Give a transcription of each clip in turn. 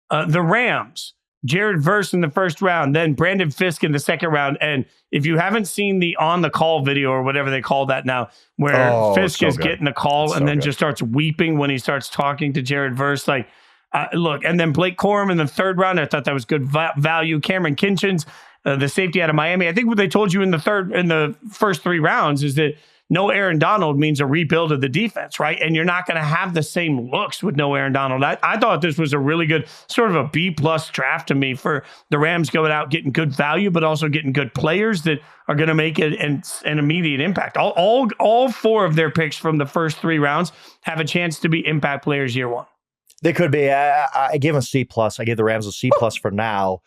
The Rams, Jared Verse in the first round, then Brandon Fisk in the second round. And if you haven't seen the on the call video or whatever they call that now, where Fisk is getting the call and then just starts weeping when he starts talking to Jared Verse, like, look, and then Blake Corum in the third round. I thought that was good value. Cameron Kinchins, the safety out of Miami. I think what they told you in the first three rounds is that no Aaron Donald means a rebuild of the defense, right? And you're not going to have the same looks with no Aaron Donald. I thought this was a really good, sort of a B-plus draft to me for the Rams going out, getting good value, but also getting good players that are going to make an immediate impact. All four of their picks from the first three rounds have a chance to be impact players year one. They could be. I gave them a C+. I gave the Rams a C+ for now.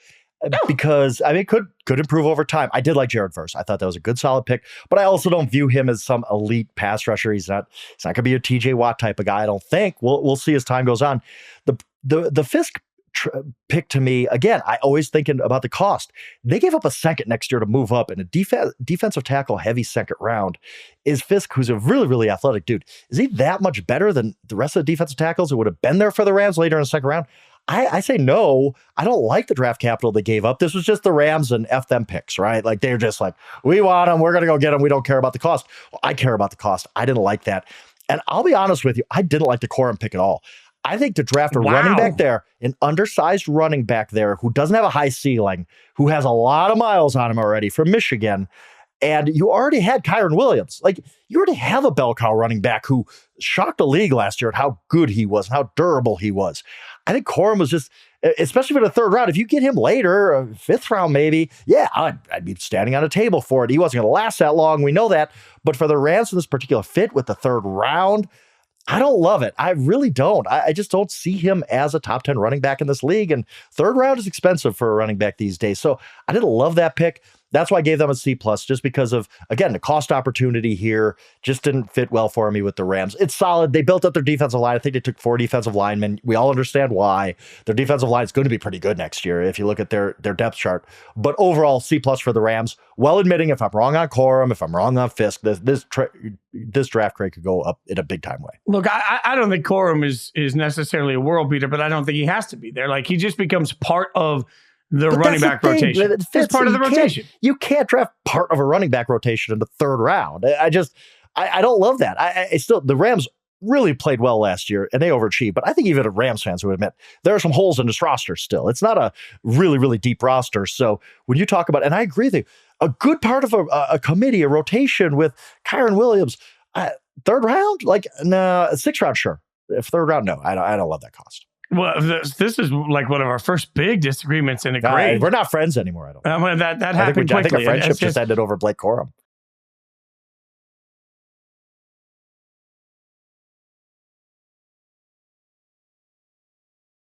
Because I mean, could improve over time. I did like Jared Verse. I thought that was a good, solid pick, but I also don't view him as some elite pass rusher. He's not going to be a TJ Watt type of guy. I don't think. We'll see as time goes on. The Fisk pick to me, again, I always thinking about the cost. They gave up a second next year to move up in a defensive tackle heavy second round. Is Fisk, who's a really, really athletic dude, is he that much better than the rest of the defensive tackles who would have been there for the Rams later in the second round? I say no. I don't like the draft capital they gave up. This was just the Rams and F them picks, right? Like they're just like, we want them. We're going to go get them. We don't care about the cost. Well, I care about the cost. I didn't like that. And I'll be honest with you, I didn't like the Corum pick at all. I think to draft a running back there, an undersized running back there who doesn't have a high ceiling, who has a lot of miles on him already from Michigan, and you already had Kyron Williams. Like, you already have a bell cow running back who shocked the league last year at how good he was, how durable he was. I think Corum was just, especially for the third round, if you get him later, fifth round maybe, yeah, I'd be standing on a table for it. He wasn't going to last that long. We know that. But for the Rams in this particular fit with the third round, I don't love it. I really don't. I just don't see him as a top 10 running back in this league. And third round is expensive for a running back these days. So I didn't love that pick. That's why I gave them a C+, just because of, again, the cost opportunity here just didn't fit well for me with the Rams. It's solid. They built up their defensive line. I think they took 4 defensive linemen. We all understand why. Their defensive line is going to be pretty good next year if you look at their depth chart. But overall, C+ for the Rams. Well, admitting if I'm wrong on Corum, if I'm wrong on Fisk, this draft grade could go up in a big time way. Look, I don't think Corum is necessarily a world beater, but I don't think he has to be there. Like, he just becomes part of the running back rotation. It's part of the rotation. You can't draft part of a running back rotation in the third round. I don't love that. I still, the Rams really played well last year and they overachieved, but I think even Rams fans would admit there are some holes in this roster still. It's not a really, really deep roster. So when you talk about, and I agree with you, a good part of a committee, a rotation with Kyron Williams, third round, like, no, sixth round, sure. If third round, no, I don't love that cost. Well, this is like one of our first big disagreements in a grade. We're not friends anymore. I don't. That happened quickly. I think our friendship just ended over Blake Corum.